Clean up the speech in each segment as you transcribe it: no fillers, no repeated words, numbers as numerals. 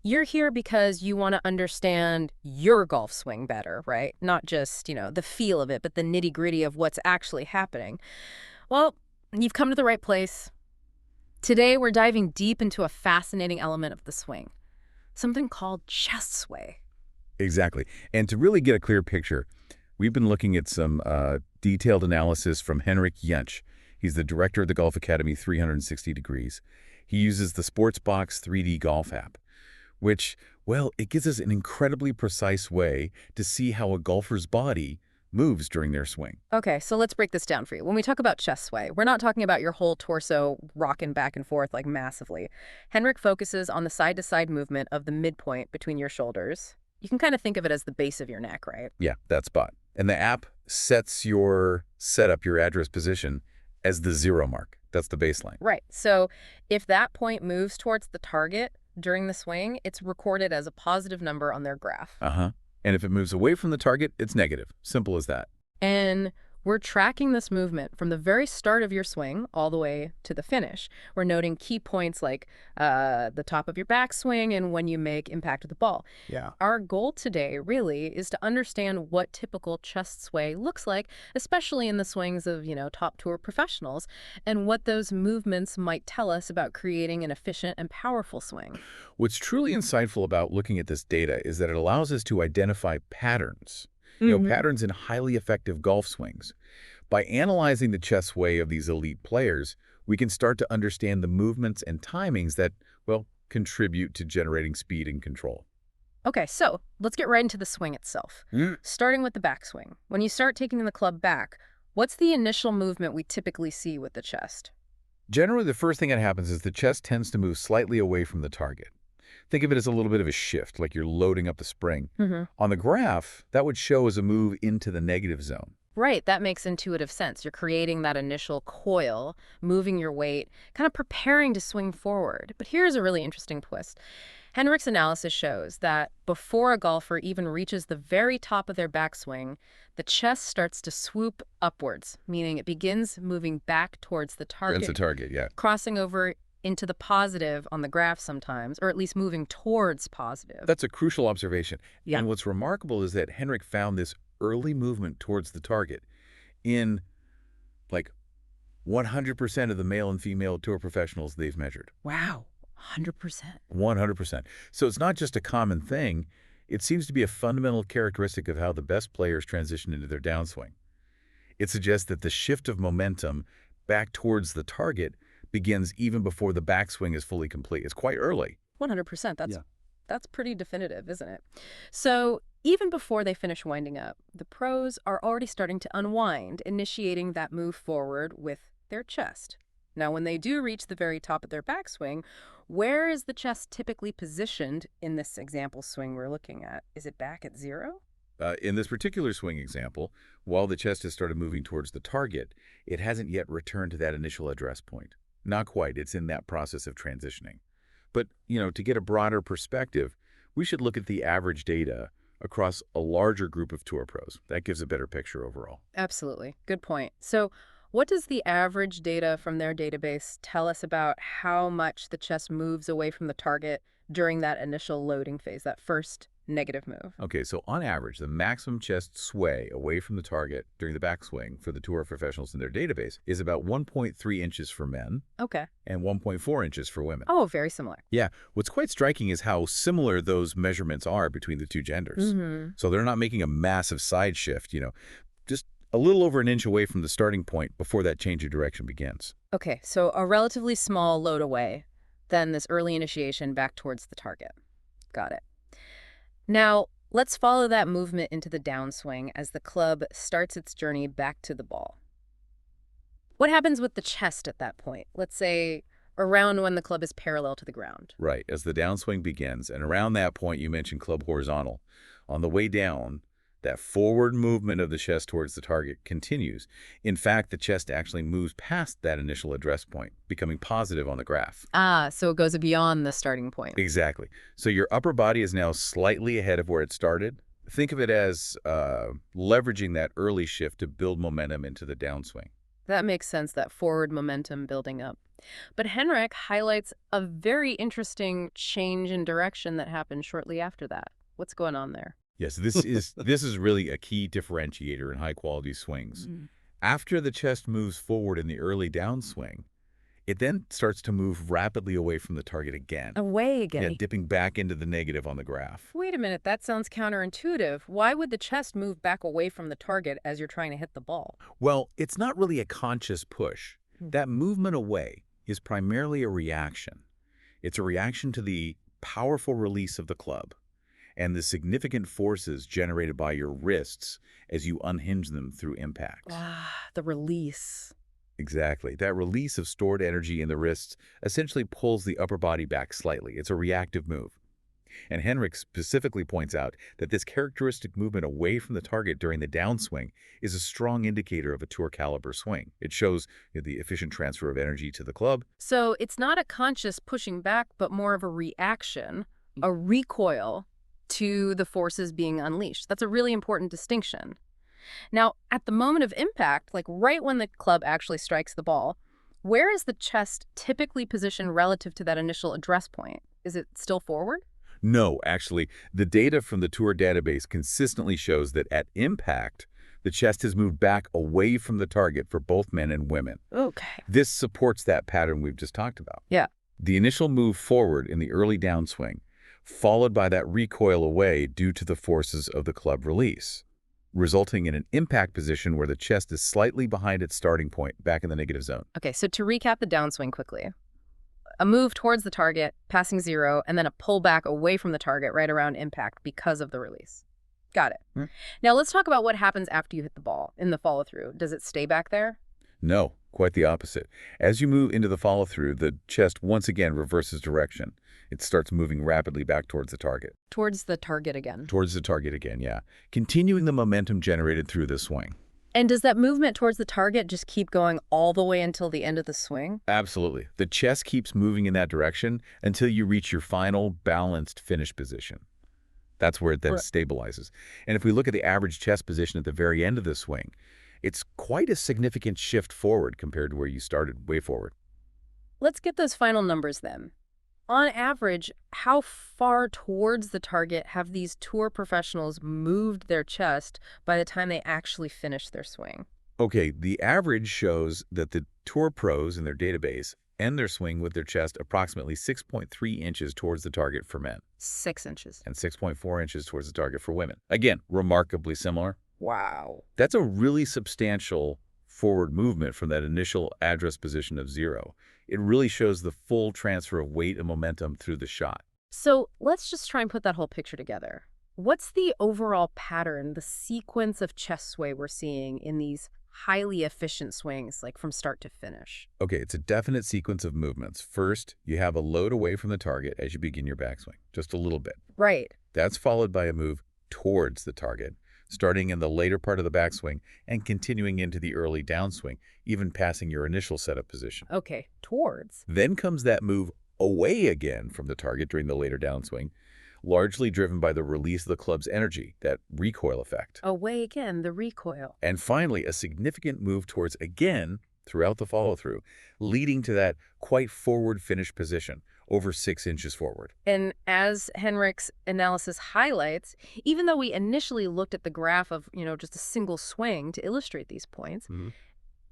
You're here because you want to understand your golf swing better, right? Not just, the feel of it, but the nitty-gritty of what's actually happening. Well, you've come to the right place. Today, we're diving deep into a fascinating element of the swing, something called chest sway. Exactly. And to really get a clear picture, we've been looking at some detailed analysis from Henrik Jentsch. He's the director of the Golf Academy 360 Degrees. He uses the Sportsbox 3D Golf app, which, well, it gives us an incredibly precise way to see how a golfer's body moves during their swing. Okay, so let's break this down for you. When we talk about chest sway, we're not talking about your whole torso rocking back and forth like massively. Henrik focuses on the side-to-side movement of the midpoint between your shoulders. You can kind of think of it as the base of your neck, right? Yeah, that spot. And the app sets your setup, your address position, as the 0 mark. That's the baseline. Right. So if that point moves towards the target during the swing, it's recorded as a positive number on their graph. Uh-huh. And if it moves away from the target, it's negative. Simple as that. And we're tracking this movement from the very start of your swing all the way to the finish. We're noting key points like the top of your backswing and when you make impact with the ball. Yeah. Our goal today really is to understand what typical chest sway looks like, especially in the swings of, top tour professionals, and what those movements might tell us about creating an efficient and powerful swing. What's truly insightful about looking at this data is that it allows us to identify patterns. Patterns in highly effective golf swings. By analyzing the chest sway of these elite players, we can start to understand the movements and timings that, well, contribute to generating speed and control. Okay, so let's get right into the swing itself. Starting with the backswing. When you start taking the club back, what's the initial movement we typically see with the chest? Generally, the first thing that happens is the chest tends to move slightly away from the target. Think of it as a little bit of a shift, like you're loading up the spring. On the graph, that would show as a move into the negative zone. Right, that makes intuitive sense. You're creating that initial coil, moving your weight, kind of preparing to swing forward. But here's a really interesting twist. Henrik's analysis shows that before a golfer even reaches the very top of their backswing, the chest starts to swoop upwards, meaning it begins moving back towards the target. That's the target, yeah. Crossing over into the positive on the graph sometimes, or at least moving towards positive. That's a crucial observation. Yeah. And what's remarkable is that Henrik found this early movement towards the target in, like, 100% of the male and female tour professionals they've measured. Wow, 100%. 100%. So it's not just a common thing. It seems to be a fundamental characteristic of how the best players transition into their downswing. It suggests that the shift of momentum back towards the target begins even before the backswing is fully complete. It's quite early. 100%. Yeah. That's pretty definitive, isn't it? So even before they finish winding up, the pros are already starting to unwind, initiating that move forward with their chest. Now, when they do reach the very top of their backswing, where is the chest typically positioned in this example swing we're looking at? Is it back at 0? In this particular swing example, while the chest has started moving towards the target, it hasn't yet returned to that initial address point. Not quite. It's in that process of transitioning. But, to get a broader perspective, we should look at the average data across a larger group of tour pros. That gives a better picture overall. Absolutely. Good point. So what does the average data from their database tell us about how much the chest moves away from the target during that initial loading phase, that first negative move? Okay, so on average, the maximum chest sway away from the target during the backswing for the tour professionals in their database is about 1.3 inches for men Okay. and 1.4 inches for women. Oh, very similar. Yeah, what's quite striking is how similar those measurements are between the two genders. So they're not making a massive side shift, just a little over an inch away from the starting point before that change of direction begins. Okay, so a relatively small load away, then this early initiation back towards the target. Got it. Now, let's follow that movement into the downswing as the club starts its journey back to the ball. What happens with the chest at that point? Let's say around when the club is parallel to the ground. Right, as the downswing begins, and around that point you mentioned club horizontal. On the way down, that forward movement of the chest towards the target continues. In fact, the chest actually moves past that initial address point, becoming positive on the graph. Ah, so it goes beyond the starting point. Exactly. So your upper body is now slightly ahead of where it started. Think of it as leveraging that early shift to build momentum into the downswing. That makes sense, that forward momentum building up. But Henrik highlights a very interesting change in direction that happened shortly after that. What's going on there? Yes, this is really a key differentiator in high-quality swings. Mm. After the chest moves forward in the early downswing, it then starts to move rapidly away from the target again. Away Yeah, again. dipping back into the negative on the graph. Wait a minute, that sounds counterintuitive. Why would the chest move back away from the target as you're trying to hit the ball? Well, it's not really a conscious push. Hmm. That movement away is primarily a reaction. It's a reaction to the powerful release of the club and the significant forces generated by your wrists as you unhinge them through impact. Ah, the release. Exactly. That release of stored energy in the wrists essentially pulls the upper body back slightly. It's a reactive move. And Henrik specifically points out that this characteristic movement away from the target during the downswing is a strong indicator of a tour caliber swing. It shows the efficient transfer of energy to the club. So it's not a conscious pushing back, but more of a reaction, a recoil to the forces being unleashed. That's a really important distinction. Now, at the moment of impact, like right when the club actually strikes the ball, where is the chest typically positioned relative to that initial address point? Is it still forward? No, actually, the data from the tour database consistently shows that at impact, the chest has moved back away from the target for both men and women. Okay. This supports that pattern we've just talked about. Yeah. The initial move forward in the early downswing, followed by that recoil away due to the forces of the club release, resulting in an impact position where the chest is slightly behind its starting point, back in the negative zone. Okay, so to recap the downswing quickly, a move towards the target, passing zero, and then a pullback away from the target right around impact because of the release. Got it. Hmm. Now let's talk about what happens after you hit the ball in the follow-through. Does it stay back there? No, quite the opposite. As you move into the follow-through, the chest once again reverses direction. It starts moving rapidly back towards the target. Towards the target again. Towards the target again, yeah. Continuing the momentum generated through this swing. And does that movement towards the target just keep going all the way until the end of the swing? Absolutely. The chest keeps moving in that direction until you reach your final balanced finish position. That's where it then Right. stabilizes. And if we look at the average chest position at the very end of the swing, it's quite a significant shift forward compared to where you started, way forward. Let's get those final numbers then. On average, how far towards the target have these tour professionals moved their chest by the time they actually finish their swing? Okay, the average shows that the tour pros in their database end their swing with their chest approximately 6.3 inches towards the target for men 6 inches. and 6.4 inches towards the target for women. Again, remarkably similar. Wow. That's a really substantial forward movement from that initial address position of zero. It really shows the full transfer of weight and momentum through the shot. So let's just try and put that whole picture together. What's the overall pattern, the sequence of chest sway we're seeing in these highly efficient swings, like from start to finish? Okay, it's a definite sequence of movements. First, you have a load away from the target as you begin your backswing, just a little bit. Right. That's followed by a move towards the target, starting in the later part of the backswing and continuing into the early downswing, even passing your initial setup position. Okay, towards. Then comes that move away again from the target during the later downswing, largely driven by the release of the club's energy, that recoil effect. Away again, the recoil. And finally, a significant move towards again throughout the follow-through, leading to that quite forward finish position, over 6 inches forward. And as Henrik's analysis highlights, even though we initially looked at the graph of, just a single swing to illustrate these points,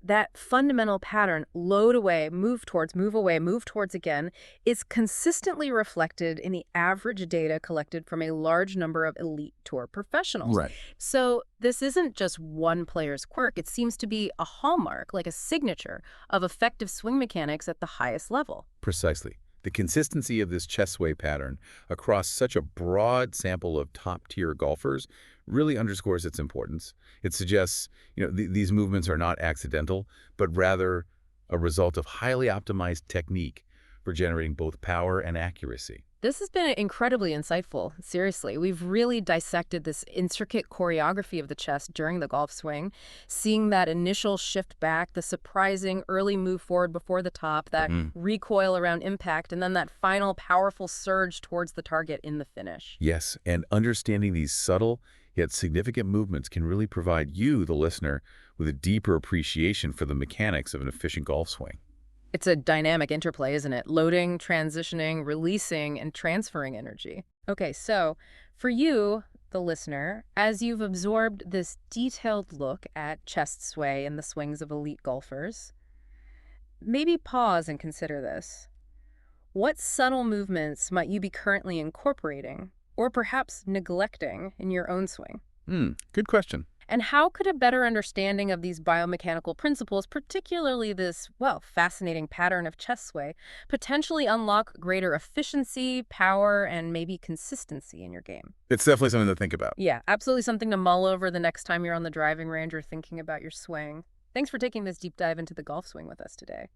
that fundamental pattern, load away, move towards, move away, move towards again, is consistently reflected in the average data collected from a large number of elite tour professionals. Right. So this isn't just one player's quirk. It seems to be a hallmark, like a signature of effective swing mechanics at the highest level. Precisely. The consistency of this chest sway pattern across such a broad sample of top-tier golfers really underscores its importance. It suggests, these movements are not accidental, but rather a result of highly optimized technique for generating both power and accuracy. This has been incredibly insightful. Seriously, we've really dissected this intricate choreography of the chest during the golf swing, seeing that initial shift back, the surprising early move forward before the top, that recoil around impact, and then that final powerful surge towards the target in the finish. Yes, and understanding these subtle yet significant movements can really provide you, the listener, with a deeper appreciation for the mechanics of an efficient golf swing. It's a dynamic interplay, isn't it? Loading, transitioning, releasing, and transferring energy. Okay, so for you, the listener, as you've absorbed this detailed look at chest sway and the swings of elite golfers, maybe pause and consider this. What subtle movements might you be currently incorporating or perhaps neglecting in your own swing? Good question. And how could a better understanding of these biomechanical principles, particularly this, well, fascinating pattern of chest sway, potentially unlock greater efficiency, power, and maybe consistency in your game? It's definitely something to think about. Yeah, absolutely something to mull over the next time you're on the driving range or thinking about your swing. Thanks for taking this deep dive into the golf swing with us today.